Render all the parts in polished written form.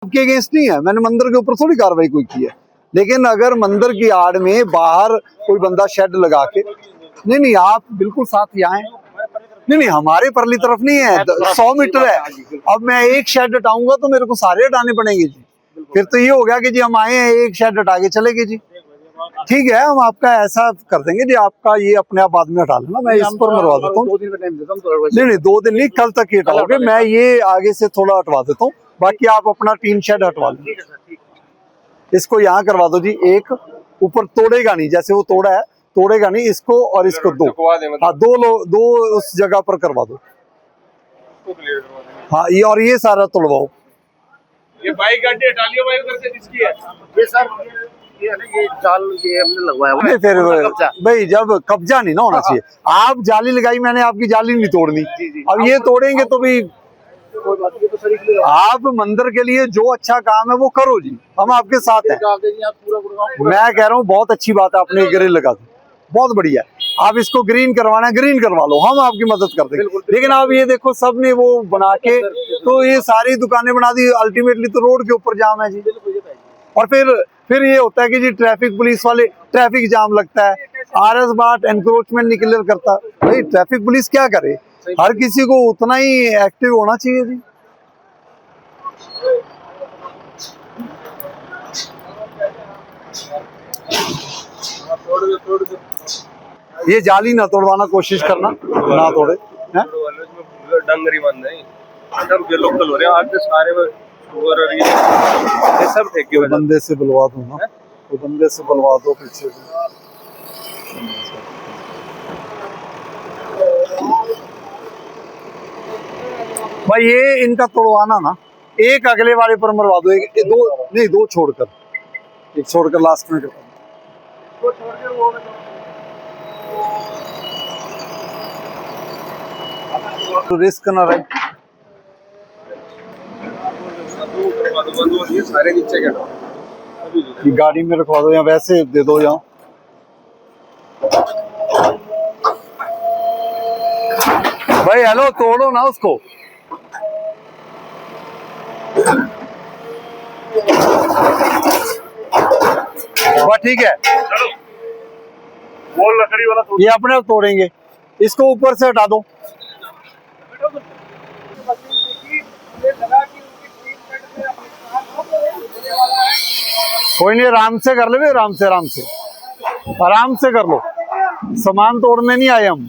आपके अगेंस्ट नहीं है, मैंने मंदिर के ऊपर थोड़ी कार्रवाई कोई की है। लेकिन अगर मंदिर की आड़ में बाहर कोई बंदा शेड लगा के, नहीं आप बिल्कुल साथ ही आए। नहीं हमारे परली तरफ नहीं है, 100 मीटर है। अब मैं एक शेड हटाऊंगा तो मेरे को सारे हटाने पड़ेंगे जी। फिर तो ये हो गया कि जी हम आए हैं, एक शेड हटा के चले गए जी। ठीक है, हम आपका ऐसा कर देंगे जी, आपका ये अपने आप बाद में हटा लेना, मैं इस पर मरवा देता हूँ। 2 दिन का टाइम देता हूँ। नहीं 2 दिन नहीं, कल तक ये हटाओगे, मैं ये आगे से थोड़ा हटवा देता हूँ, बाकी आप अपना टीन शेड हटवा लो। इसको यहाँ करवा दो जी, एक ऊपर तोड़ेगा नहीं, जैसे वो तोड़ा है तोड़ेगा नहीं, इसको और इसको दो, हाँ दो उस जगह पर करवा दो। हाँ ये और ये सारा तोड़वाओ। ये बाइक गाड़ी हटा लियो भाई उधर से जिसकी है। ये सर ये जाल ये हमने लगवाया हुआ है। फिर भाई जब कब्जा नहीं ना होना चाहिए, आप जाली लगाई, मैंने आपकी जाली नहीं तोड़नी। अब ये तोड़ेंगे तो भी आप मंदिर के लिए जो अच्छा काम है वो करो जी, हम आपके साथ हैं। मैं कह रहा हूँ बहुत अच्छी बात है, आपने ग्रिल लगा दी, बहुत बढ़िया है। आप इसको ग्रीन करवाना है, ग्रीन करवा लो, हम आपकी मदद कर देंगे। लेकिन आप ये देखो, सबने वो बना के तो ये सारी दुकानें बना दी, अल्टीमेटली तो रोड के ऊपर जाम है जी। और फिर ये होता है कि जी ट्रैफिक पुलिस वाले, ट्रैफिक जाम लगता है, RS बाट एनक्रोचमेंट नहीं क्लियर करता। भाई ट्रैफिक पुलिस क्या करे, हर किसी को उतना ही एक्टिव होना चाहिए जी। ये जाली ना तोड़वाना कोशिश करना, ना तोड़े हैं। डंगरी बंद है सब जो लोकल हो रहे हैं आज सारे और ये सब ठेके हुए बंदे से बुलवा दो ना, तो बंदे से बुलवा दो पीछे से। भाई ये इनका तोड़वाना ना, एक अगले वाले पर मरवा दो, एक दो नहीं, दो छोड़कर, एक छोड़कर लास्ट में करवा तो रिस्क ना रहे। ये सारे नीचे ये गाड़ी में रखवा दो या वैसे दे दो यहाँ। भाई हेलो, तोड़ो ना उसको। ठीक है, वो लकड़ी वाला ये अपने आप तोड़ेंगे, इसको ऊपर से हटा दो। कोई नहीं, आराम से कर ले, आराम से कर लो, सामान तोड़ने नहीं आए हम।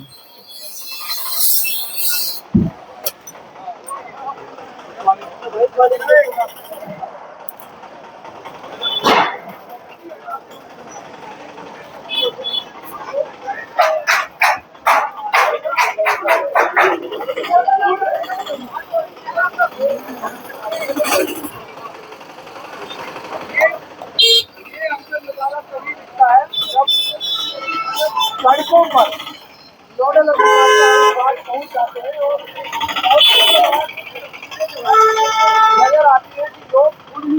सड़कों पर नोडल अधिकारी पहुंच जाते हैं और नजर आती है कि लोग खुद ही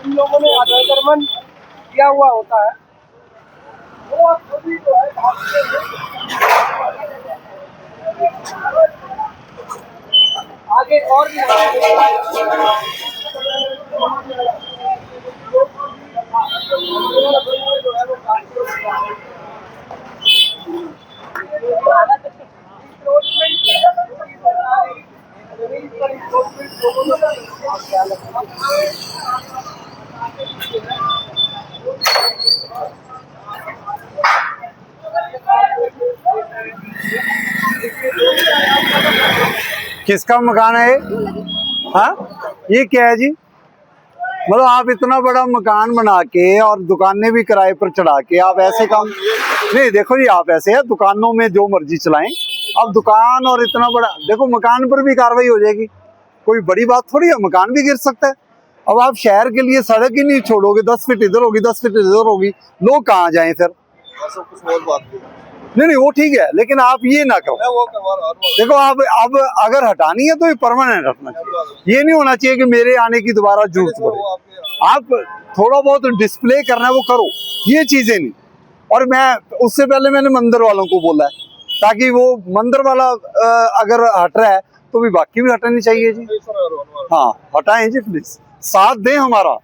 इन लोगों ने अतिक्रमण किया हुआ होता है, वो खुद ही जो है भागते हैं आगे और भी किसका मकान है ये? हाँ ये क्या है जी? मतलब आप इतना बड़ा मकान बना के और दुकानें भी किराए पर चढ़ा के आप ऐसे काम नहीं। देखो जी, आप ऐसे है दुकानों में जो मर्जी चलाएं, अब दुकान और इतना बड़ा, देखो मकान पर भी कार्रवाई हो जाएगी, कोई बड़ी बात थोड़ी है, मकान भी गिर सकता है। अब आप शहर के लिए सड़क ही नहीं छोड़ोगे, 10 फीट इधर होगी 10 फीट इधर होगी, लोग कहाँ जाएं फिर? नहीं वो ठीक है, लेकिन आप ये ना करो। देखो आप अब अगर हटानी है तो ये परमानेंट हटना चाहिए, ये नहीं होना चाहिए कि मेरे आने की दोबारा जरूरत पड़े। आप थोड़ा बहुत डिस्प्ले करना है वो करो, ये चीजें नहीं। और मैं उससे पहले मैंने मंदिर वालों को बोला है, ताकि वो मंदिर वाला अगर हट रहा है तो भी बाकी भी हटानी चाहिए जी। हाँ हटाएं जी प्लीज। साथ दें हमारा।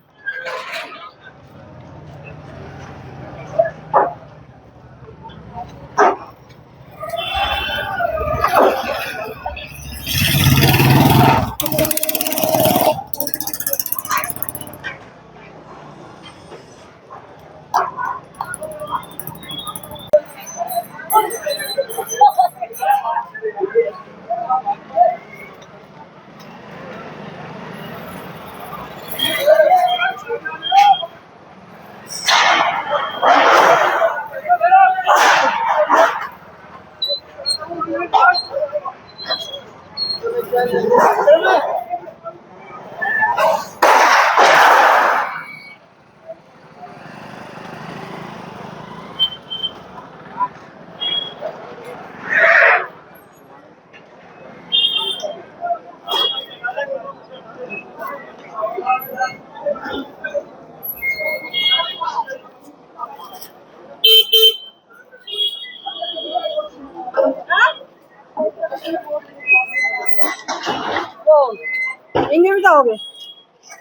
इन्हें भी जाओगे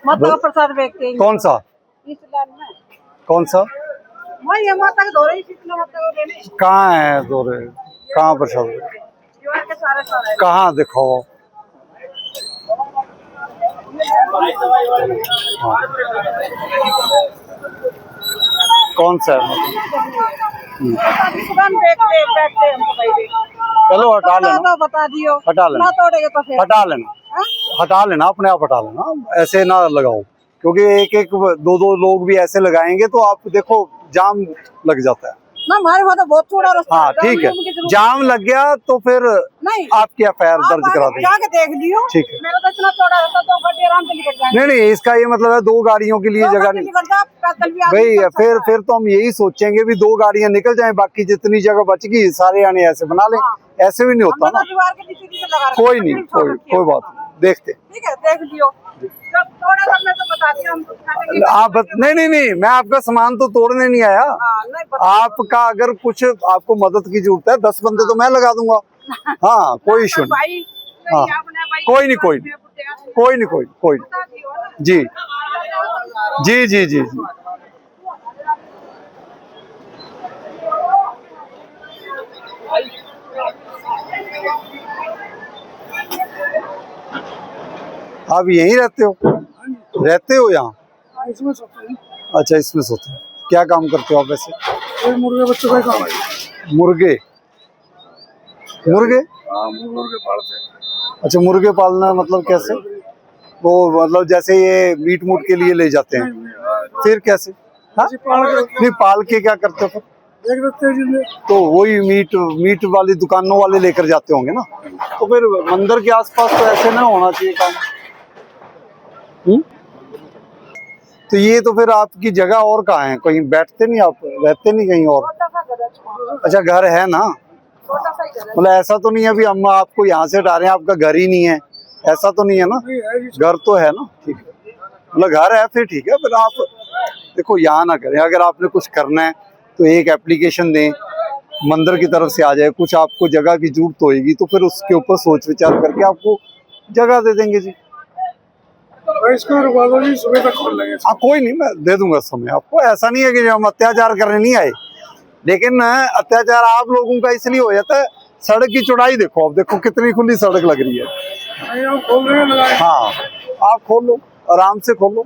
माता का प्रसाद बेचते हैं कौन सा इस लाइन में। कौन सा मैं ये माता के दौरे ही कितने माता को लेने कहाँ है दौरे, कहाँ प्रसाद, जीवन के सारे सारे कहाँ दिखाओ। हाँ। कौन सा है? दुकान बैठते बैठते हमको भाई दे चलो हटा लेना, तो बता दियो हटा लेना, ना तोड़ेगे तो फिर हटा लेना, हाँ? हटा लेना, अपने आप हटा लेना, ऐसे ना लगाओ, क्योंकि एक एक दो दो लोग भी ऐसे लगाएंगे तो आप देखो जाम लग जाता है ना। हमारे वहाँ तो बहुत थोड़ा रास्ता हाँ ठीक है, जाम लग गया तो फिर नहीं आपकी एफआईआर दर्ज करा देंगे। जाके देख लियो, ठीक है, मेरा तो इतना थोड़ा रास्ता तो गाड़ी आराम से निकल जाएगी। नहीं नहीं, इसका ये मतलब है 2 गाड़ियों के लिए जगह नहीं भाई, फिर तो हम यही सोचेंगे भी 2 गाड़ियां निकल जाएं, बाकी जितनी जगह बच गई सारे आने ऐसे बना लें। ऐसे भी नहीं होता ना, कोई नहीं, कोई बात नहीं, देखते। ठीक है देख लियो, जब थोड़ा सा मैं तो बताती हूँ हम आप नहीं, मैं आपका सामान तो तोड़ने नहीं आया। आपका अगर कुछ आपको मदद की जरूरत है 10 बंदे तो मैं लगा दूंगा। हाँ कोई इशू नहीं, हाँ कोई नहीं, कोई जी जी जी जी जी। आप यहीं रहते हो यहाँ? इसमें सोते हैं। अच्छा इसमें सोते हैं। क्या काम करते हो आप वैसे? मुर्गे बच्चों का काम है। मुर्गे मुर्गे पालते हैं। अच्छा मुर्गे पालना मतलब कैसे? वो मतलब जैसे ये मीट मूट के लिए ले जाते हैं, फिर कैसे? हाँ? नहीं पाल के क्या करते हो फिर? देख देते हैं तो वही मीट वाली दुकानों वाले लेकर जाते होंगे ना, तो फिर मंदिर के आसपास तो ऐसे ना होना चाहिए काम। तो ये तो फिर आपकी जगह और कहाँ है? कहीं बैठते नहीं आप, रहते नहीं कहीं और? अच्छा घर है ना, मतलब ऐसा तो नहीं है अभी हम आपको यहाँ से हटा रहे हैं, आपका घर ही नहीं है, ऐसा तो नहीं है ना? घर तो है ना, ठीक है, मतलब घर है फिर ठीक है। फिर आप देखो यहाँ ना करें, अगर आपने कुछ करना है तो एक एप्लीकेशन दें, मंदिर की तरफ से आ जाए, कुछ आपको जगह की जरूरत होगी तो फिर उसके ऊपर सोच विचार करके आपको जगह दे देंगे जी। इसको सुबह तक खोल लेंगे। हाँ कोई नहीं, मैं दे दूंगा समय आपको, ऐसा नहीं है कि हम अत्याचार करने नहीं आए, लेकिन अत्याचार आप लोगों का इसलिए हो जाता है। सड़क की चौड़ाई देखो, आप देखो कितनी खुली सड़क लग रही है। हाँ आप खोलो, आराम से खोलो।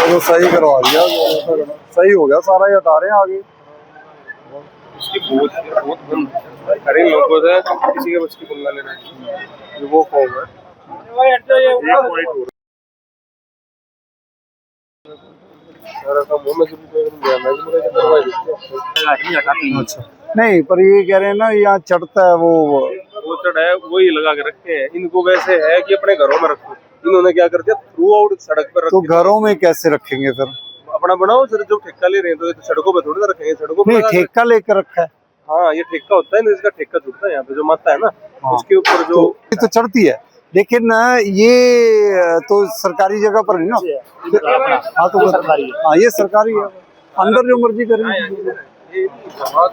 तो सही करवा दिया, सही हो गया सारा, ये हटा रहे हैं आगे। इसकी बहुत अरे लोगों से किसी के बच्चे की पंगा लेना है, वो कौन है? अच्छा नहीं, पर ये कह रहे हैं ना यहाँ चढ़ता है वो चढ़ा वही लगा के रखे हैं। इनको वैसे है कि अपने घरों में रखो, इन्होंने क्या कर दिया थ्रू आउट सड़क पर। तो घरों में कैसे रखेंगे फिर? अपना बनाओ फिर, जो ठेका ले रहे हैं तो ये तो सड़कों पे थोड़ी ना रखेंगे, सड़कों पे ठेका लेकर रखा है। हाँ ये ठेका होता है, इसका ठेका जुड़ता है यहाँ पे जो माता है ना, उसके ऊपर जो तो चढ़ती है, लेकिन ये तो सरकारी जगह पर नहीं ना। हाँ तो सरकारी है, हाँ ये सरकारी है, अंदर जो मर्जी करें। वहाँ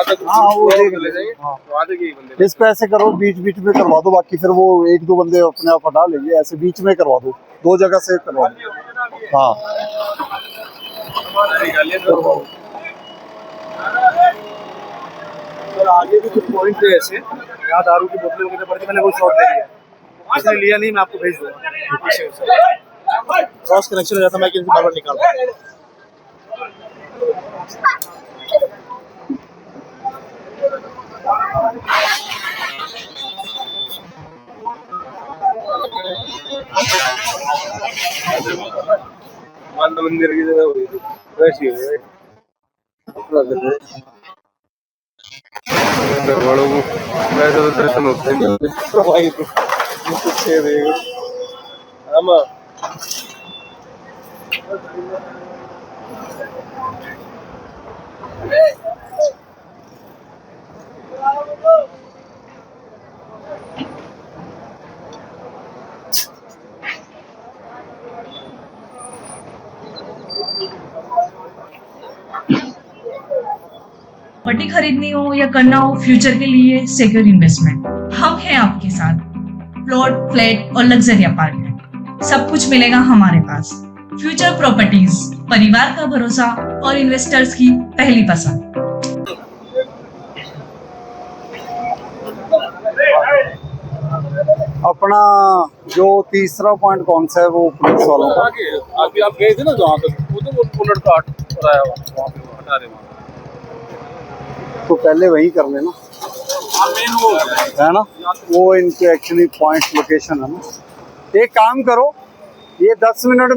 तक हाँ, वो देख ले जाएंगे, हाँ। वहाँ तक यही बंदे इसको ऐसे करो, बीच बीच में करवा दो, बाकी फिर वो एक दो बंदे अपने आप हटा लेंगे, ऐसे बीच में करवा दो, दो जगह से करवा दो। हाँ निकालिए तो और आगे भी कुछ पॉइंट है ऐसे, यहाँ दारू की बोतलें वगैरह पड़ती, मैंने वो शॉट ले लिया, इसने लिया नहीं, मैं आपको भेज दूंगा। क्रॉस कनेक्शन हो जाता, मैं किसी बार निकाल मानव मंदिर की जगह हुई थी वैसी हुई है। घरवालों को वैसे तो दर्शन होते हैं भाई, तो पीछे देखो हम प्रॉपर्टी खरीदनी हो या करना हो फ्यूचर के लिए सिक्योर इन्वेस्टमेंट, हम हैं आपके साथ। प्लॉट, फ्लैट और लग्जरी अपार्टमेंट सब कुछ मिलेगा हमारे पास। फ्यूचर प्रॉपर्टीज, परिवार का भरोसा और इन्वेस्टर्स की पहली पसंद। अपना जो तीसरा पॉइंट कौन सा है, वो पुलिस वालों का। आगे आप गए थे ना जहाँ तक, वो तो वो लड़का हटाया वहाँ पे हटा रहे वहाँ तो पहले वही कर लेना, है ना, वो इनके एक्चुअली पॉइंट लोकेशन है ना। एक काम करो, ये 10 मिनट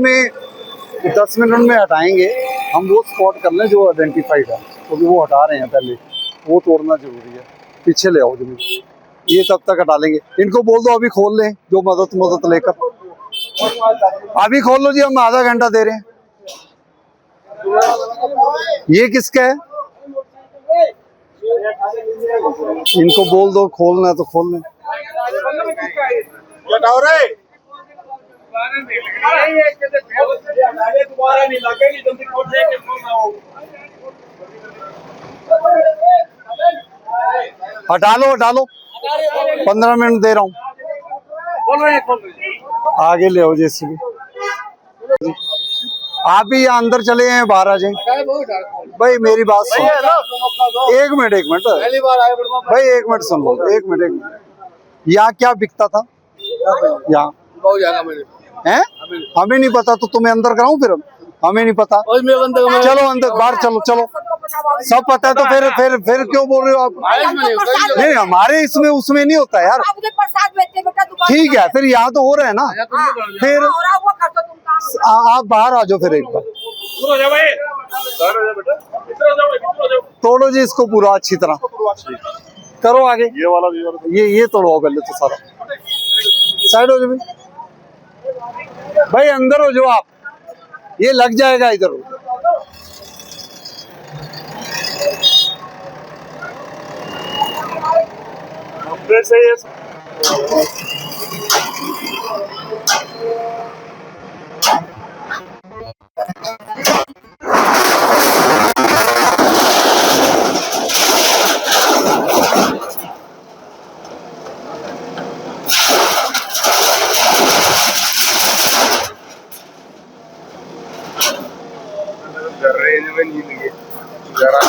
में हटाएंगे हम, वो स्पॉट कर लें जो आइडेंटिफाइड है, क्योंकि वो हटा रहे हैं पहले, वो तोड़ना जरूरी है। पीछे ले आओ जमीन, ये तब तक हटा लेंगे। इनको बोल दो अभी खोल लें, जो मदद लेकर अभी खोल लो जी, हम आधा घंटा दे रहे हैं। ये किसका है, इनको बोल दो खोलना है तो खोल लें। हटा लो 15 मिनट दे रहा हूँ, आगे ले आओ जेसीबी। आप भी यहाँ अंदर चले हैं, बाहर आ जाए। भाई मेरी बात सुन, एक मिनट भाई, एक मिनट सुन लो, एक मिनट। यहाँ क्या बिकता था यहाँ, हैं? हमें नहीं पता तो तुम्हें अंदर कराऊं फिर? हमें नहीं पता, चलो अंदर, बाहर चलो। सब पता है तो फिर क्यों बोल रहे हो आप? नहीं, हमारे इसमें उसमें नहीं होता यार। ठीक है, फिर यहाँ तो हो रहा है ना, फिर आप बाहर आ जाओ फिर एक बार। तोड़ो जी इसको पूरा अच्छी तरह करो, आगे ये वाला ये तोड़ो पहले तो सारा। साइड हो जाओ भाई, अंदर हो जाओ आप, ये लग जाएगा इधर। से ये रेंज में नहीं लगे जरा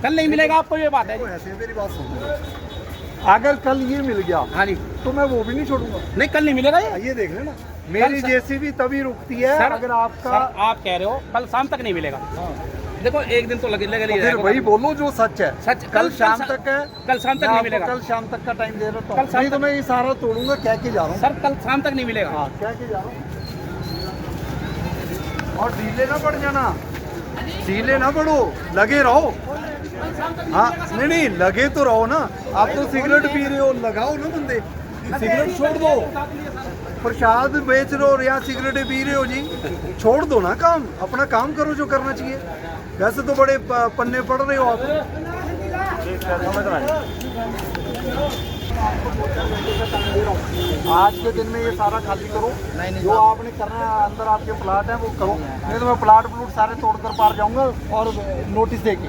कल नहीं मिलेगा आपको, ये बात है। ऐसे मेरी बात सुनो, अगर कल ये मिल गया, हाँ जी, तो मैं वो भी नहीं छोड़ूंगा। नहीं, कल नहीं मिलेगा ये देख लेना। मेरी जेसीबी तभी रुकती है सर, अगर आपका सर, आप कह रहे हो कल शाम तक नहीं मिलेगा। देखो एक दिन तो लगे तो फिर वही बोलो जो सच है। सच कल शाम तक है, कल शाम तक मैं नहीं आपको मिलेगा कल शाम तक का टाइम दे रहा कल हूँ, शाम नहीं तो तक- मैं ये सारा तोड़ूंगा, कह के जा रहा हूँ। सर कल शाम तक नहीं मिलेगा। हाँ, कह के जा रहा हूँ। और ढीले ना पड़ जाना, ढीले ना पड़ो, लगे रहो। हाँ, नहीं नहीं, लगे तो रहो ना। आप तो सिगरेट पी रहे हो, लगाओ ना बंदे, सिगरेट छोड़ दो। प्रसाद बेच रहे हो या सिगरेटें पी रहे हो जी, छोड़ दो ना काम, अपना काम करो जो करना चाहिए। वैसे तो बड़े पन्ने पड़ रहे हो आप। आज के दिन में ये सारा खाली करो, जो आपने करना है अंदर आपके प्लाट है वो करो, नहीं तो मैं प्लाट सारे तोड़कर पार जाऊंगा और नोटिस देके।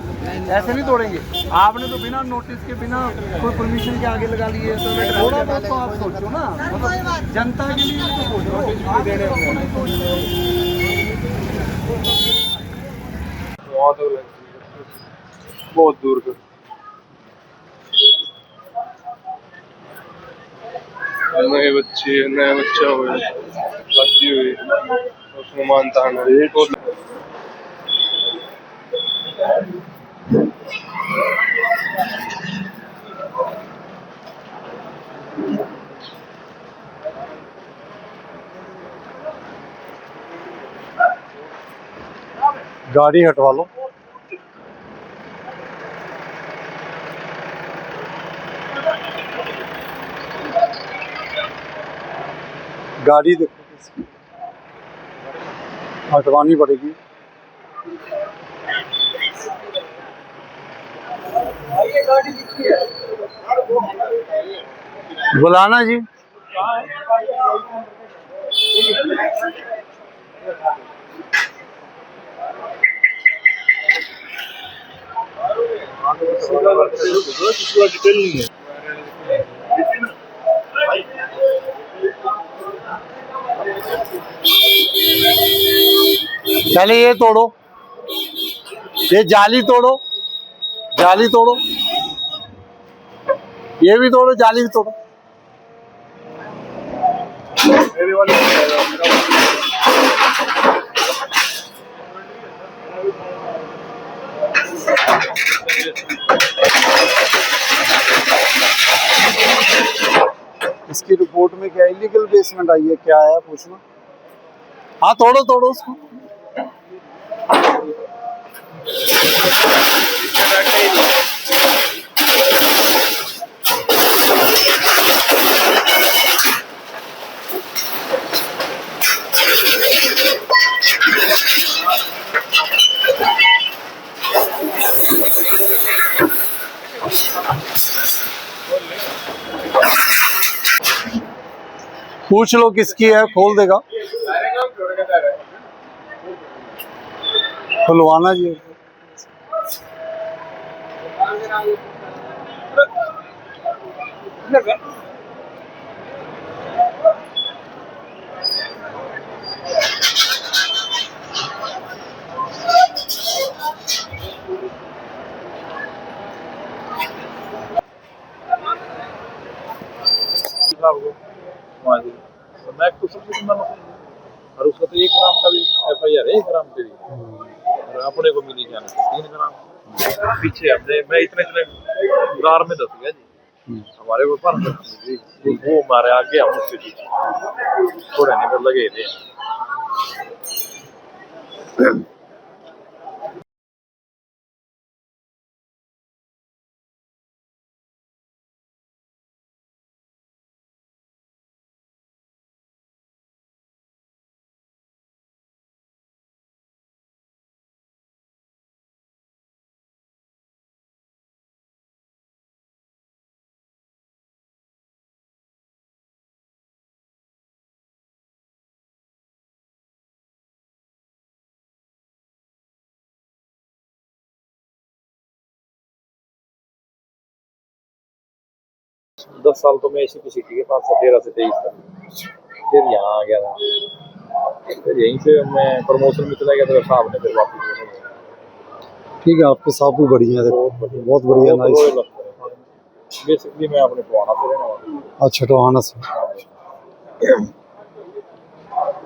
ऐसे नहीं तोड़ेंगे, आपने तो बिना नोटिस के बिना कोई परमिशन के आगे लगा लिए, तो थोड़ा बहुत तो आप सोचो ना, मतलब जनता के लिए तो सोचो। बहुत दूर का नए नया बच्चा हुआ, शादी हुई, उसमें मानता है तो गाड़ी हटवा लो। गाड़ी देखो किसकी, हटवानी पड़ेगी। बुलाना जी। पहले ये तोड़ो, ये जाली तोड़ो, जाली तोड़ो, ये भी तोड़ो, जाली भी तोड़ो। इसकी रिपोर्ट में क्या इलीगल बेसमेंट आई है, क्या है पूछना। हाँ तोड़ो तोड़ो उसको। पूछ लो किसकी है, खोल देगा। खुलवाना जी। तो मैं कुछ और उसका तो 1 ग्राम का भी FIR है, 1 ग्राम पे भी, और अपने को मिली जाना 3 ग्राम पीछे हमने, मैं इतने गार में दस गया जी, हमारे को पर वो हमारे आगे हम उसके पीछे थोड़े नहीं पर लगे थे। दस साल तो मैं इसी सिटी के पास 13 से 23 तक, फिर यहाँ आ गया था, फिर यहीं से मैं प्रमोशन में चला गया था, साहब ने फिर वापस। ठीक है, आपके साथ भी बढ़िया है, बहुत बढ़िया, नाइस। बेसिकली मैं अपने टोहाना से रहने वाला हूँ। अच्छा, टोहाना से।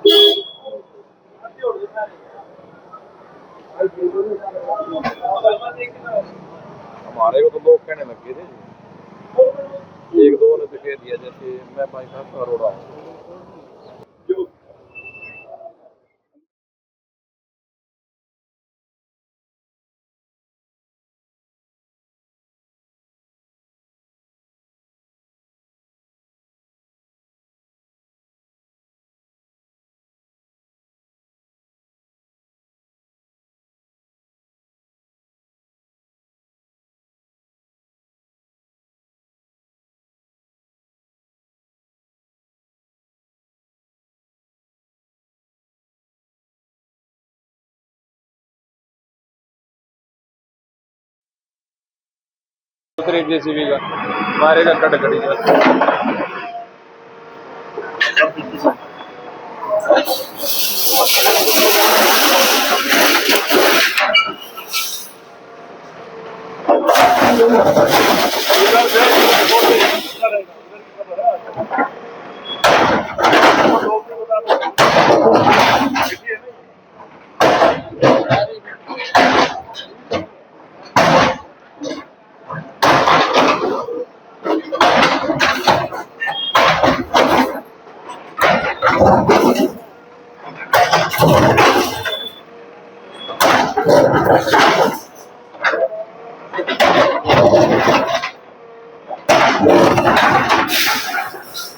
हमारे को तो लोग कहने लगे थे, एक दो ने तो कह दिया जैसे मैं 5-7 करोड़ हूँ। दूसरे जेसीबी का मारेगा कटकड़ी का।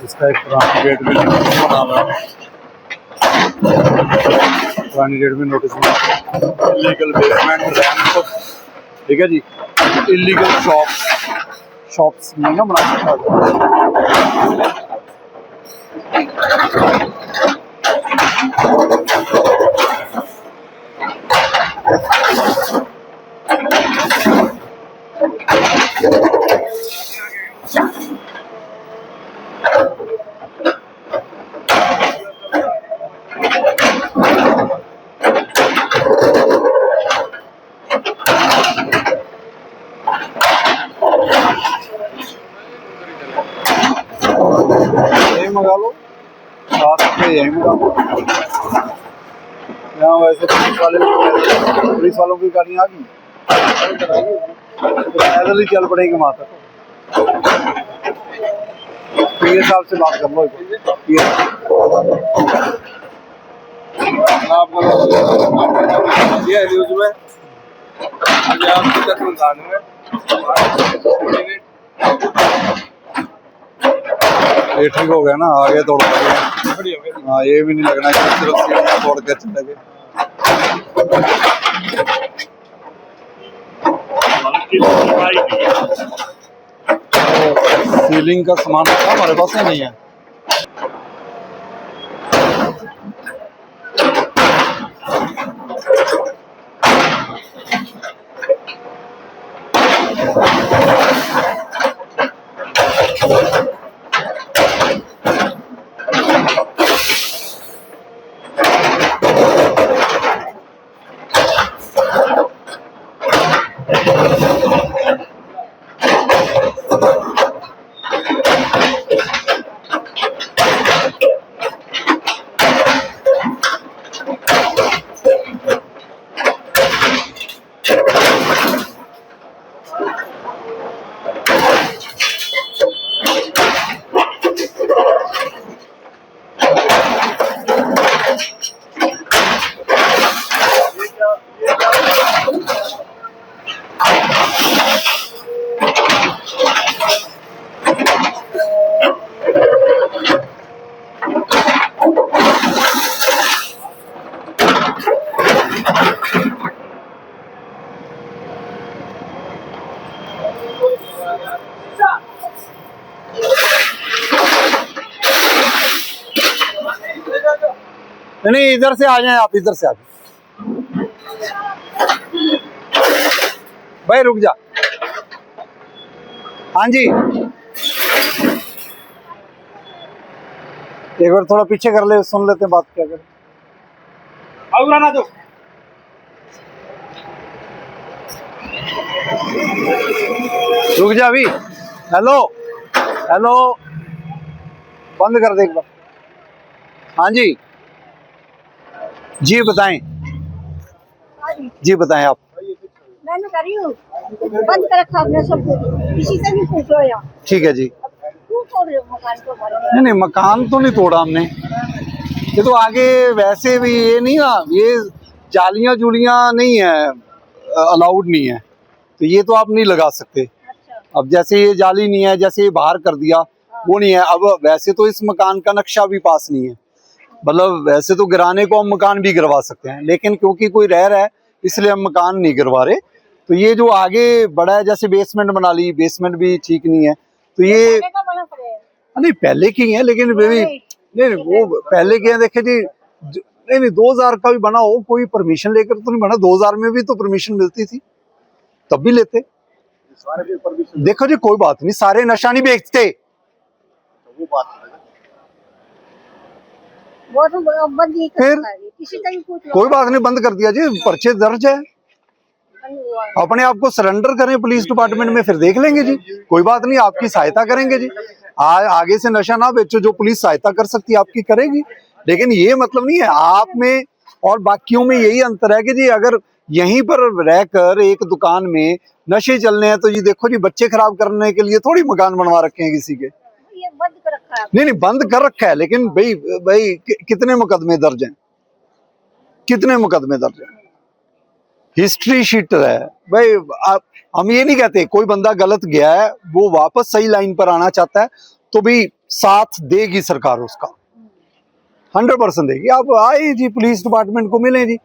इसका एक पुरानी डेट में बना हुआ है, पुरानी डेट में नोटिस इलीगल बेसमेंट, ठीक है जी, इलीगल शॉप्स में ना बना सकता है। यही मंगा लो, साथ में यही मंगा लो। यहाँ वैसे पुलिस वालों की गाड़ियाँ आ गई, तो पैदल ही चल पड़ेंगे वहाँ तक। पीए साहब से बात कर लो, ये न्यूज में ये ठीक हो गया ना, आगे तोड़ गया। हाँ, ये भी नहीं लगना कि सिर्फ सीढ़ियाँ तोड़ के चले गए। सीलिंग का सामान रखा हमारे पास नहीं है। नहीं, इधर से आ जाएं आप, इधर से आ जाए भाई, रुक जा। हाँ जी, एक बार थोड़ा पीछे कर ले, सुन लेते हैं बात क्या करें। ना दो रुक जा अभी। हेलो हेलो, बंद कर दे एक बार। हाँ जी, जी बताएं, जी बताएं आप। मैंने करी हूँ, बंद कर रखा आपने सब कुछ, किसी से भी पूछ लो यहाँ। ठीक है जी। क्यों तोड़ रहे हो मकान को हमारे? नहीं नहीं, मकान तो नहीं तोड़ा हमने, ये तो आगे वैसे भी ये नहीं ना, ये जालियां जुलियां नहीं है, अलाउड नहीं है, तो ये तो आप नहीं लगा सकते। अच्छा। अब जैसे ये जाली नहीं है, जैसे ये बाहर कर दिया वो नहीं है। अब वैसे तो इस मकान का नक्शा भी पास नहीं है, मतलब वैसे तो गिराने को हम मकान भी गिरवा सकते हैं, लेकिन क्योंकि कोई रह रहा है इसलिए हम मकान नहीं गिरवा रहे। तो ये जो आगे बड़ा है, जैसे बेसमेंट बना ली, बेसमेंट भी ठीक नहीं है, तो ये का बना पड़ेगा। नहीं पहले की है, लेकिन बेबी नहीं वो पहले के हैं। देखिए जी, नहीं नहीं 2000 का भी बना हो, कोई परमिशन लेकर तो नहीं बना। 2000 में भी तो परमिशन मिलती थी, तब भी लेते। देखो जी कोई बात नहीं, सारे नशा नहीं बेचते, वो तो बंद ही फिर कर रखा है, किसी से भी पूछ लो। कोई बात नहीं, बंद कर दिया जी, पर्चे दर्ज है। बंद हुआ है। अपने आप को सरेंडर करें पुलिस डिपार्टमेंट में, फिर देख लेंगे जी, कोई बात नहीं, आपकी सहायता करेंगे जी। आगे से नशा ना बेचो, जो पुलिस सहायता कर सकती है आपकी करेगी, लेकिन ये मतलब नहीं है आप में और बाकियों में यही अंतर है कि जी अगर यहीं पर रहकर एक दुकान में नशे चलने हैं तो जी देखो जी, बच्चे खराब करने के लिए थोड़ी मकान बनवा रखे हैं किसी के। ये बंद कर रखा है। नहीं नहीं, बंद कर रखा है, लेकिन भाई कितने मुकदमे दर्ज हैं, कितने मुकदमे दर्ज हैं, हिस्ट्री शीटर है भाई। हम ये नहीं कहते कोई बंदा गलत गया है, वो वापस सही लाइन पर आना चाहता है तो भी साथ देगी सरकार उसका, 100% देगी। आप आए जी पुलिस डिपार्टमेंट को मिले जी।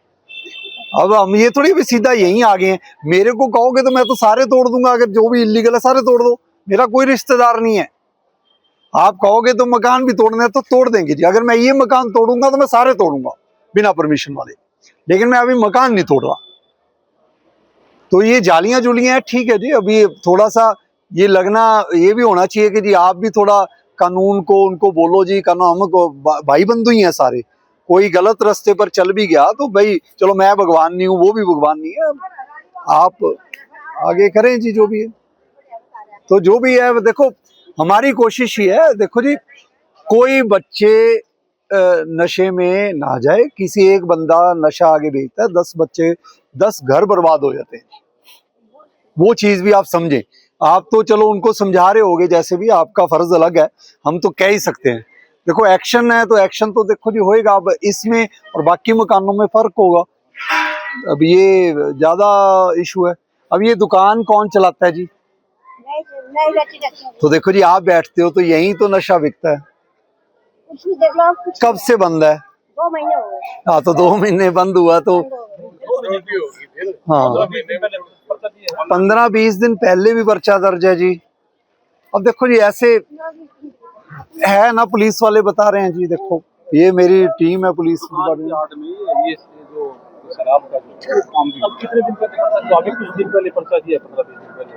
अब हम ये थोड़ी भी सीधा यहीं आ गए हैं, मेरे को कहोगे तो मैं तो सारे तोड़ दूंगा, अगर जो भी इलीगल है सारे तोड़ दो, मेरा कोई रिश्तेदार नहीं है। आप कहोगे तो मकान भी तोड़ने हैं तो तोड़ देंगे जी, अगर मैं ये मकान तोड़ूंगा तो मैं सारे तोड़ूंगा बिना परमिशन वाले, लेकिन मैं अभी मकान नहीं तोड़ रहा। तो ये जालियां जुलियां हैं, ठीक है जी। अभी थोड़ा सा ये लगना ये भी होना चाहिए कि जी आप भी थोड़ा कानून को उनको बोलो जी, कानून हमको भाई बंधु ही हैं सारे, कोई गलत रास्ते पर चल भी गया तो भाई चलो, मैं भगवान नहीं हूँ, वो भी भगवान नहीं है, आप आगे करें जी जो भी है। तो जो भी है देखो, हमारी कोशिश ही है, देखो जी कोई बच्चे नशे में ना जाए। किसी एक बंदा नशा आगे बेचता है, 10 बच्चे 10 घर बर्बाद हो जाते हैं, वो चीज भी आप समझें। आप तो चलो उनको समझा रहे होगे, जैसे भी आपका फर्ज अलग है, हम तो कह ही सकते हैं। देखो एक्शन है तो एक्शन तो देखो जी होएगा। अब इसमें और बाकी मकानों में फर्क होगा, अब ये ज्यादा इशू है। अब ये दुकान कौन चलाता है जी? नहीं रखी तो देखो जी आप बैठते हो तो यहीं तो नशा बिकता है। उसमें देख लो, कुछ कब से बंद है? 2 महीने हो गए। हाँ तो 2 महीने बंद हुआ तो हाँ 15-20 दिन पहले भी पर्चा दर्ज है जी। अब देखो जी ऐसे है ना, पुलिस वाले बता रहे हैं जी, देखो ये मेरी टीम है पुलिस डिपार्टमेंट। ये जो शराब का जो काम भी, अब कितने दिन पहले? तो अभी कुछ दिन पहले पर्चा दिया, 15-20 दिन पहले।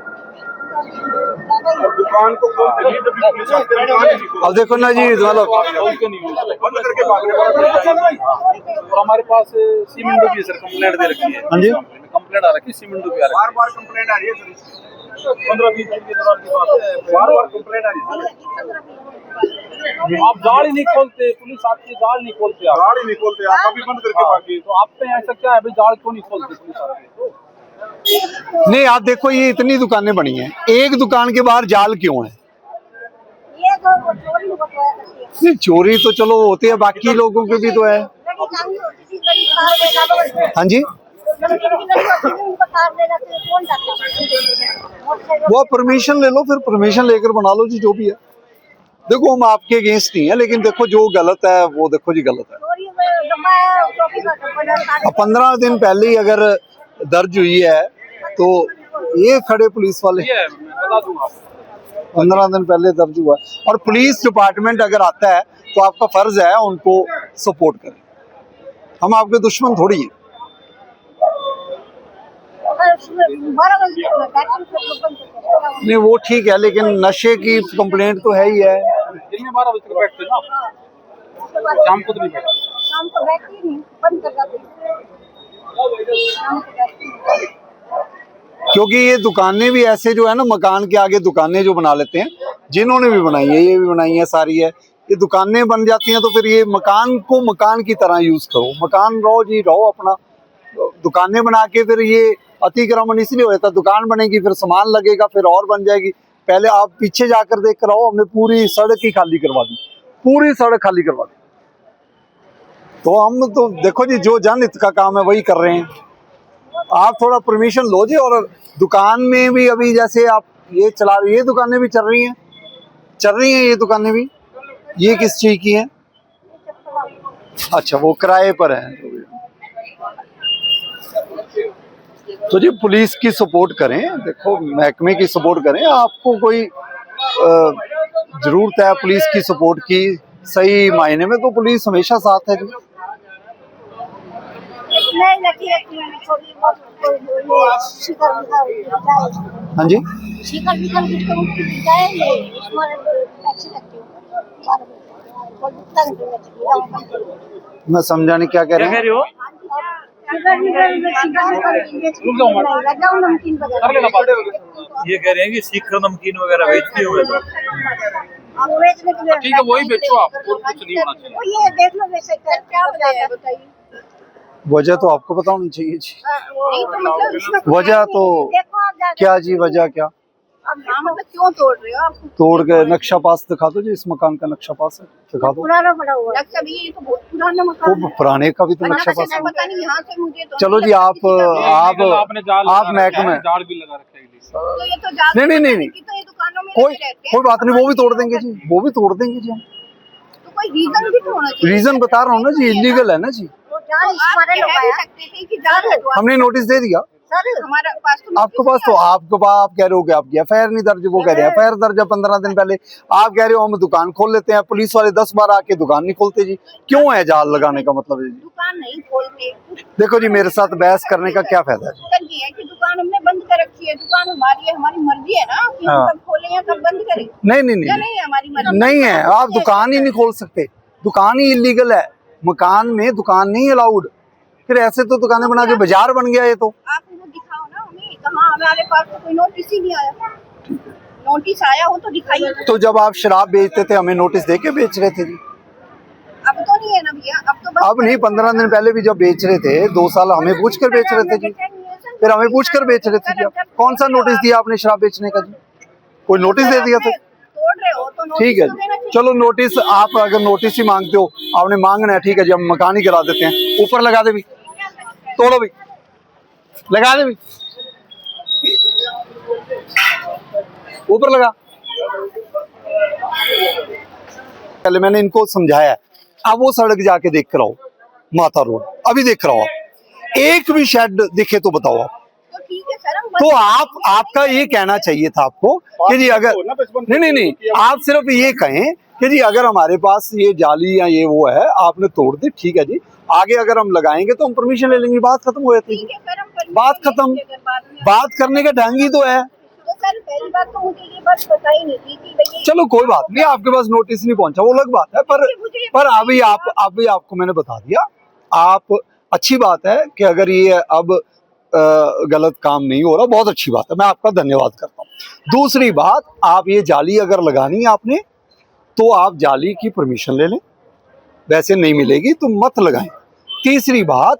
दुकान को अब देखो ना जी, मतलब और हमारे पास सीमेंट भी सर कंप्लेंट दे रखी है। हाँ जी, कंप्लेंट आ रखी है, सीमेंट भी आ रखी है, बार कंप्लेंट आ रही है सर। 15-20 दिन के दौरान की बात है, बार कंप्लेंट आ रही है। आप जाल ही नहीं खोलते, पुलिस आपकी जाल नहीं खोलते, आप जाल ही नहीं खोलते, आप अभी बंद करके भागे। तो आप पे ऐसा क्या है भाई, जाल क्यों नहीं खोलते पुलिस आपके? नहीं आप देखो ये इतनी दुकानें बनी हैं, एक दुकान के बाहर जाल क्यों है? ये तो चोरी बतवाया करती है। नहीं चोरी तो चलो होती है, बाकी लोगों के भी तो है। लड़की काम होती थी, लड़की कार ले जाता हाँ जी, लड़की होती थी, उनका कार ले जाते थे, कौन जाता? वो परमिशन ले लो, फिर परमिशन लेकर बना लो जी जो भी है। देखो हम आपके अगेंस्ट नहीं है, लेकिन देखो जो गलत है वो देखो जी गलत है। चोरी में डब्बा है, चौकी का डब्बा। अब 15 दिन पहले ही अगर दर्ज हुई है तो ये खड़े पुलिस वाले, बता दूंगा 15 दिन पहले दर्ज हुआ है। और पुलिस डिपार्टमेंट अगर आता है तो आपका फर्ज है उनको सपोर्ट करें, हम आपके दुश्मन थोड़ी हैं। नहीं वो ठीक है, लेकिन नशे की कंप्लेंट तो है ही है। दिन में 12 बजे तक बैठते ना, शाम को तो नहीं बैठते। शाम को बैठती नहीं, बंद कर जाती है। क्योंकि ये दुकानें भी ऐसे जो है ना, मकान के आगे दुकानें जो बना लेते हैं, जिन्होंने भी बनाई है, ये भी बनाई है सारी है, ये दुकानें बन जाती हैं तो फिर ये मकान को मकान की तरह यूज करो, मकान रहो जी, रहो अपना। दुकानें बना के फिर ये अतिक्रमण इसलिए होता है, दुकान बनेगी फिर सामान लगेगा फिर और बन जाएगी। पहले आप पीछे जाकर देख कर आओ, हमने पूरी सड़क ही खाली करवा दी, पूरी सड़क खाली करवा दी। तो हम तो देखो जी, जो जनहित का काम है वही कर रहे हैं। आप थोड़ा परमिशन लो जी। और दुकान में भी अभी जैसे आप ये चला रही है, दुकानें भी चल रही हैं ये दुकानें भी। ये किस चीज की है? अच्छा, वो किराए पर है। तो जी पुलिस की सपोर्ट करें, देखो महकमे की सपोर्ट करें। आपको कोई जरूरत है पुलिस की सपोर्ट की सही मायने में, तो पुलिस हमेशा साथ है जी। नहीं लगी रहती है थोड़ी बहुत शिकर हाँ जी, शिकर विकल कुछ जाए ये इसमें अच्छी लगती है। मैं समझा नहीं क्या कह रहे हैं। नमकीन ये कह रहे हैं कि शिखर नमकीन वगैरह बेचती हो तो ठीक है, वही बेचो आप, और कुछ नहीं होना चाहिए। ये देख लो वैसे क्या बताइए। वजह तो आपको पता होनी चाहिए जी। वजह तो क्या जी, वजह क्या? मतलब क्यों तोड़ रहे हो आप? तोड़ के नक्शा पास दिखा दो जी, इस मकान का नक्शा पास है, दिखा दो। पुराना पड़ा हुआ नक्शा भी, ये तो बहुत पुराना मकान वो पुराने का भी तो नक्शा पास है। पता नहीं यहाँ से मुझे तो चलो जी, आप महकमे जाल भी लगा रखा है तो ये तो जाल नहीं तो ये दुकानों में कोई रहते हैं। कोई बात नहीं, वो भी तोड़ देंगे जी, वो भी तोड़ देंगे जी हम। तो कोई रीजन भी तो होना चाहिए। रीजन बता रहा हूँ ना जी, इलीगल है ना जी। हमने नोटिस दे दिया सर हमारा पास तो आपके पास, तो आपके पास आप कह रहे हो कि आपकी एफआईआर नहीं दर्ज, वो कह रहे हैं एफआईआर दर्ज है 15 दिन पहले। आप कह रहे हो हम दुकान खोल लेते हैं, पुलिस वाले 10 बार आके दुकान नहीं खोलते जी। क्यों है जाल लगाने का मतलब है जी? दुकान नहीं खोलते। देखो जी, मेरे साथ बहस करने का क्या फायदा है? सर ये है कि दुकान हमने बंद कर रखी है, दुकान हमारी है, हमारी मर्जी है ना कि हम कब खोलें या कब बंद करें। नहीं है हमारी मर्जी नहीं है, आप दुकान ही नहीं खोल सकते, दुकान ही इलीगल है। मकान में दुकान नहीं अलाउड। फिर ऐसे तो दुकानें बना के बाजार बन गया ये तो। आप वो दिखाओ ना हमें, कहाँ हमारे पास तो कोई नोटिस ही नहीं आया। नोटिस आया हो तो दिखाइए। तो जब आप शराब बेचते थे हमें नोटिस देके बेच रहे थे जी। अब तो नहीं है ना भैया, अब तो बस अब नहीं, 15 दिन पहले भी जब बेच रहे थे 2 साल हमें पूछ कर बेच रहे थे जी। फिर हमें पूछ कर बेच रहे थे जी। कौन सा नोटिस दिया आपने शराब बेचने का जी? कोई नोटिस दे दिया था? तोड़ रहे हो तो ठीक है जी, चलो नोटिस, आप अगर नोटिस ही मांगते हो, आपने मांगना है, ठीक है जी, हम मकान ही गिरा देते हैं। ऊपर लगा दे भी, तोड़ो भी, लगा दे भी, ऊपर लगा। पहले मैंने इनको समझाया है, अब वो सड़क जाके देख कर आओ, माता रोड अभी देख कर आओ। एक भी शेड दिखे तो बताओ आप। तो ठीक है सर, तो आपका ये कहना चाहिए था आपको कि जी अगर नहीं, आप सिर्फ ये कहें कि जी अगर हमारे पास ये जाली या ये वो है, आपने तोड़ दी, ठीक है जी, आगे अगर हम लगाएंगे तो हम परमिशन ले लेंगे, बात खत्म हो जाती है। बात खत्म, बात करने का ढंग ही तो है। तो सर पहली बात तो मुझे ये बात पता ही नहीं थी कि भई चलो कोई बात नहीं, आपके पास नोटिस नहीं पहुंचा, वो अलग बात है, पर अभी आपको मैंने बता दिया। आप, अच्छी बात है कि अगर ये अब गलत काम नहीं हो रहा, बहुत अच्छी बात है, मैं आपका धन्यवाद करता हूँ। दूसरी बात, आप ये जाली अगर लगानी है आपने, तो आप जाली की परमिशन ले लें, वैसे नहीं मिलेगी तो मत लगाएं। तीसरी बात,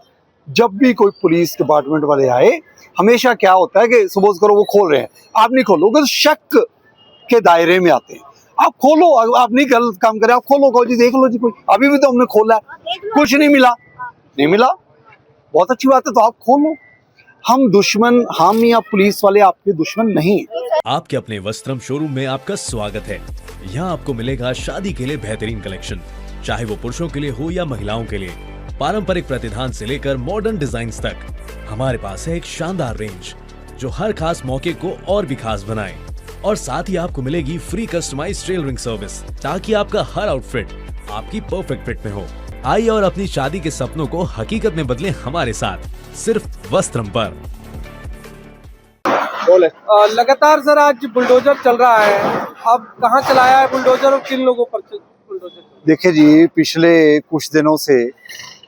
जब भी कोई पुलिस डिपार्टमेंट वाले आए, हमेशा क्या होता है कि सपोज करो वो खोल रहे हैं, आप नहीं खोलोगे तो शक के दायरे में आते हैं। आप खोलो, आप नहीं गलत काम करें, आप खोलो, कहो जी देख लो जी, कोई अभी भी तो हमने खोला है, कुछ नहीं मिला, नहीं मिला, बहुत अच्छी बात है, तो आप खोलो। हम दुश्मन, हम या पुलिस वाले आपके दुश्मन नहीं है। आपके अपने वस्त्रम शोरूम में आपका स्वागत है। यहाँ आपको मिलेगा शादी के लिए बेहतरीन कलेक्शन, चाहे वो पुरुषों के लिए हो या महिलाओं के लिए। पारंपरिक प्रतिधान से लेकर मॉडर्न डिजाइन तक हमारे पास है एक शानदार रेंज जो हर खास मौके को और भी खास बनाए। और साथ ही आपको मिलेगी फ्री कस्टमाइज्ड टेलरिंग सर्विस, ताकि आपका हर आउटफिट आपकी परफेक्ट फिट में हो। आइए और अपनी शादी के सपनों को हकीकत में बदलें हमारे साथ, सिर्फ वस्त्रम पर। लगातार सर आज बुलडोजर चल रहा है, अब कहाँ चलाया है बुलडोजर और किन लोगों पर बुलडोजर? देखिए जी, पिछले कुछ दिनों से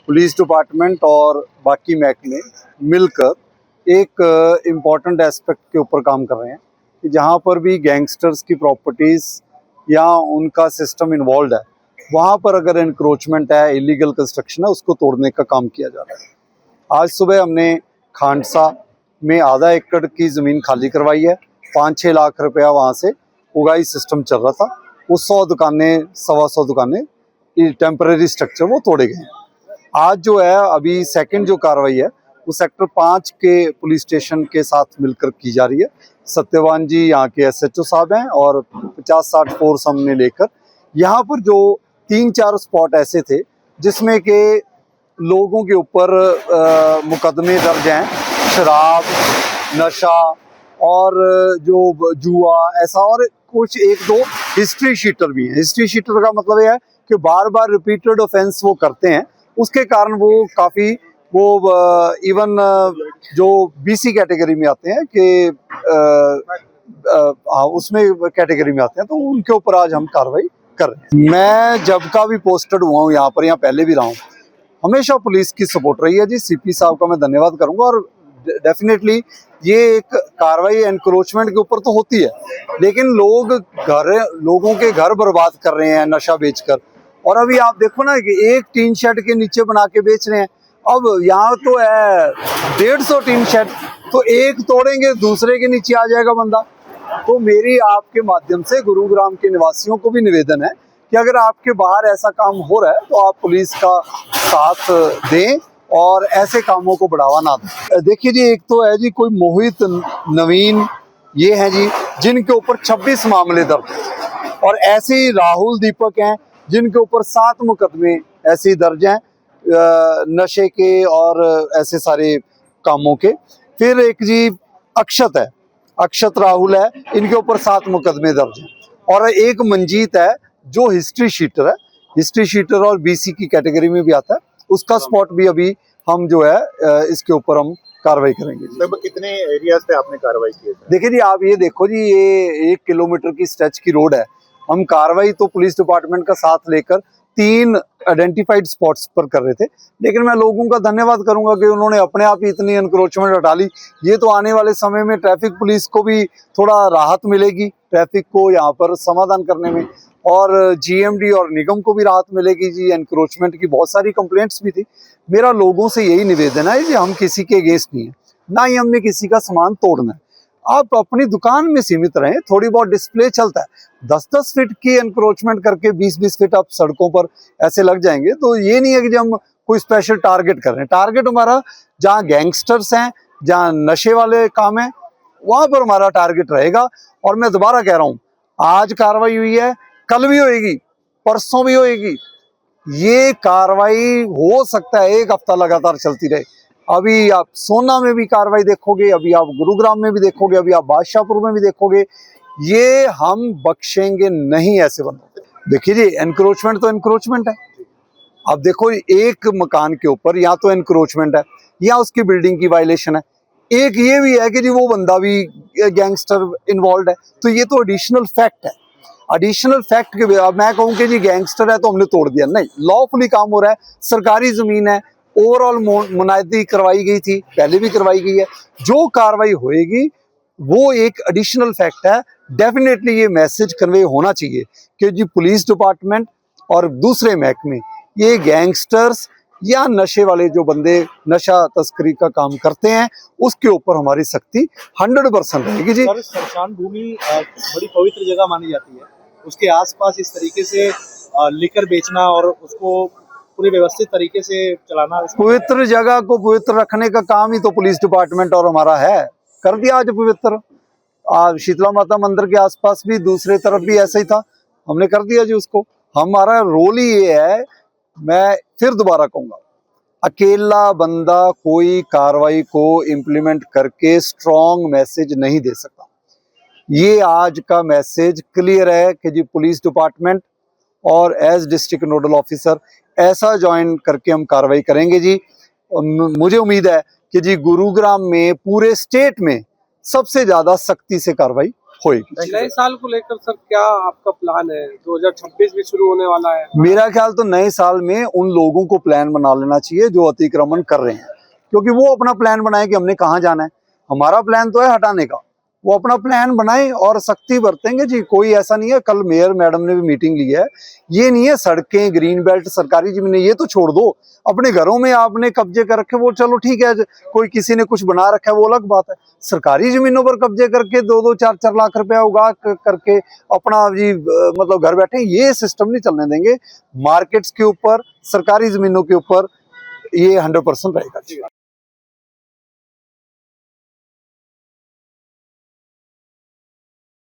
पुलिस डिपार्टमेंट और बाकी महकमे मिलकर एक इम्पॉर्टेंट एस्पेक्ट के ऊपर काम कर रहे हैं कि जहाँ पर भी गैंगस्टर्स की प्रॉपर्टीज़ या उनका सिस्टम इन्वॉल्व है, वहाँ पर अगर एनक्रोचमेंट है, इलीगल कंस्ट्रक्शन है, उसको तोड़ने का काम किया जा रहा है। आज सुबह हमने खांडसा में आधा एकड़ की ज़मीन खाली करवाई है। 5-6 लाख रुपया वहाँ से उगाई सिस्टम चल रहा था। वो 100 दुकानें, 125 दुकानें, टेम्परेरी स्ट्रक्चर वो तोड़े गए हैं। आज जो है अभी सेकंड जो कार्रवाई है वो सेक्टर 5 के पुलिस स्टेशन के साथ मिलकर की जा रही है। सत्यवान जी यहाँ के SHO साहब हैं और 50-60 फोर्स हमने लेकर यहाँ पर जो 3-4 स्पॉट ऐसे थे जिसमें के लोगों के ऊपर मुकदमे दर्ज हैं, शराब, नशा और जो जुआ ऐसा, और कुछ 1-2 हिस्ट्री शीटर भी हैं। हिस्ट्री शीटर का मतलब यह है कि बार बार रिपीटेड ऑफेंस वो करते हैं, उसके कारण वो काफ़ी इवन जो BC कैटेगरी में आते हैं कि उसमें कैटेगरी में आते हैं, तो उनके ऊपर आज हम कार्रवाई कर रहे हैं। मैं जब का भी पोस्टेड हुआ हूँ यहाँ पर, यहाँ पहले भी रहा हूँ, हमेशा पुलिस की सपोर्ट रही है जी। CP साहब का मैं धन्यवाद करूँगा। और डेफिनेटली ये एक कार्रवाई एनक्रोचमेंट के ऊपर तो होती है, लेकिन लोगों के घर बर्बाद कर रहे हैं नशा बेचकर। और अभी आप देखो ना कि एक टीन शेड के नीचे बना के बेच रहे हैं। अब यहाँ तो है 150 टीन शेड, तो एक तोड़ेंगे दूसरे के नीचे आ जाएगा बंदा। तो मेरी आपके माध्यम से गुरुग्राम के निवासियों को भी निवेदन है कि अगर आपके बाहर ऐसा काम हो रहा है तो आप पुलिस का साथ दें और ऐसे कामों को बढ़ावा ना दें। देखिए जी, एक तो है जी कोई मोहित, नवीन, ये हैं जी जिनके ऊपर 26 मामले दर्ज हैं, और ऐसे ही राहुल, दीपक हैं जिनके ऊपर 7 मुकदमे ऐसे ही दर्ज हैं नशे के और ऐसे सारे कामों के। फिर एक जी अक्षत है, अक्षत राहुल है, इनके ऊपर 7 मुकदमे दर्ज हैं। और एक मंजीत है जो हिस्ट्री शीटर है, हिस्ट्री शीटर और BC की कैटेगरी में भी आता है, उसका स्पॉट भी अभी हम जो है इसके ऊपर हम कार्रवाई करेंगे। लगभग कितने एरियाज पे आपने कार्रवाई की है? देखिए जी, आप ये देखो जी, ये 1 किलोमीटर की स्ट्रेच की रोड है। हम कार्रवाई तो पुलिस डिपार्टमेंट का साथ लेकर 3 आइडेंटिफाइड स्पॉट्स पर कर रहे थे, लेकिन मैं लोगों का धन्यवाद करूंगा कि उन्होंने अपने आप ही इतनी एनक्रोचमेंट हटा ली। ये तो आने वाले समय में ट्रैफिक पुलिस को भी थोड़ा राहत मिलेगी, ट्रैफिक को यहाँ पर समाधान करने में, और GMD और निगम को भी राहत मिलेगी जी। एनक्रोचमेंट की बहुत सारी कंप्लेंट्स भी थी। मेरा लोगों से यही निवेदन है कि हम किसी के अगेंस्ट नहीं है, ना ही हमने किसी का सामान तोड़ना है। आप अपनी दुकान में सीमित रहें, थोड़ी बहुत डिस्प्ले चलता है। 10-10 फीट की एनक्रोचमेंट करके 20-20 फीट आप सड़कों पर ऐसे लग जाएंगे, तो ये नहीं है कि हम कोई स्पेशल टारगेट कर रहे हैं। टारगेट हमारा जहाँ गैंगस्टर्स हैं, जहाँ नशे वाले काम हैं, वहाँ पर हमारा टारगेट रहेगा। और मैं दोबारा कह रहा हूँ, आज कार्रवाई हुई है, कल भी होएगी, परसों भी होएगी। ये कार्रवाई हो सकता है 1 हफ्ता लगातार चलती रहे। अभी आप सोना में भी कार्रवाई देखोगे, अभी आप गुरुग्राम में भी देखोगे, अभी आप बादशाहपुर में भी देखोगे। ये हम बख्शेंगे नहीं ऐसे बंदों। देखिए जी, एनक्रोचमेंट तो एनक्रोचमेंट है। अब देखो, एक मकान के ऊपर या तो एनक्रोचमेंट है या उसकी बिल्डिंग की वायलेशन है। एक ये भी है कि जी वो बंदा भी गैंगस्टर इन्वॉल्व है, तो ये तो एडिशनल फैक्ट है। एडिशनल फैक्ट के अब मैं कहूँ कि जी गैंगस्टर है तो हमने तोड़ दिया, नहीं। लॉफुली काम हो रहा है, सरकारी जमीन है, ओवरऑल मुनादी करवाई गई थी, पहले भी करवाई गई है। जो कार्रवाई होएगी वो एक एडिशनल फैक्ट है। डेफिनेटली ये मैसेज कन्वे होना चाहिए कि जी पुलिस डिपार्टमेंट और दूसरे महकमे ये गैंगस्टर्स या नशे वाले जो बंदे नशा तस्करी का काम करते हैं उसके ऊपर हमारी सख्ती 100% रहेगी जी। सर, श्मशान भूमि बड़ी पवित्र जगह मानी जाती है, उसके आसपास इस तरीके से लिकर बेचना और उसको पूरे व्यवस्थित तरीके से चलाना, पवित्र जगह को पवित्र रखने का काम ही तो पुलिस डिपार्टमेंट और हमारा है। कर दिया आज पवित्र। आज शीतला माता मंदिर के आसपास भी दूसरे तरफ भी ऐसा ही था, हमने कर दिया जी उसको। हमारा रोल ही ये है, मैं फिर दोबारा कहूँगा, अकेला बंदा कोई कार्रवाई को इम्प्लीमेंट करके स्ट्रॉन्ग मैसेज नहीं दे सकता। ये आज का मैसेज क्लियर है कि जी पुलिस डिपार्टमेंट और एज डिस्ट्रिक्ट नोडल ऑफिसर ऐसा ज्वाइन करके हम कार्रवाई करेंगे जी। मुझे उम्मीद है कि जी गुरुग्राम में पूरे स्टेट में सबसे ज्यादा सख्ती से कार्रवाई होएगी। नए साल को लेकर सर क्या आपका प्लान है? 2026 भी शुरू होने वाला है। मेरा ख्याल तो नए साल में उन लोगों को प्लान बना लेना चाहिए जो अतिक्रमण कर रहे हैं, क्योंकि वो अपना प्लान बनाए कि हमने कहाँ जाना है। हमारा प्लान तो है हटाने का, वो अपना प्लान बनाएं और सख्ती बरतेंगे जी। कोई ऐसा नहीं है, कल मेयर मैडम ने भी मीटिंग ली है, ये नहीं है सड़कें, ग्रीन बेल्ट, सरकारी जमीनें ये तो छोड़ दो, अपने घरों में आपने कब्जे कर रखे वो चलो ठीक है, कोई किसी ने कुछ बना रखा है वो अलग बात है। सरकारी जमीनों पर कब्जे करके 2-2, 4-4 लाख रुपया उगा करके अपना जी मतलब घर बैठे, ये सिस्टम नहीं चलने देंगे। मार्केट्स के ऊपर, सरकारी जमीनों के ऊपर ये 100% रहेगा।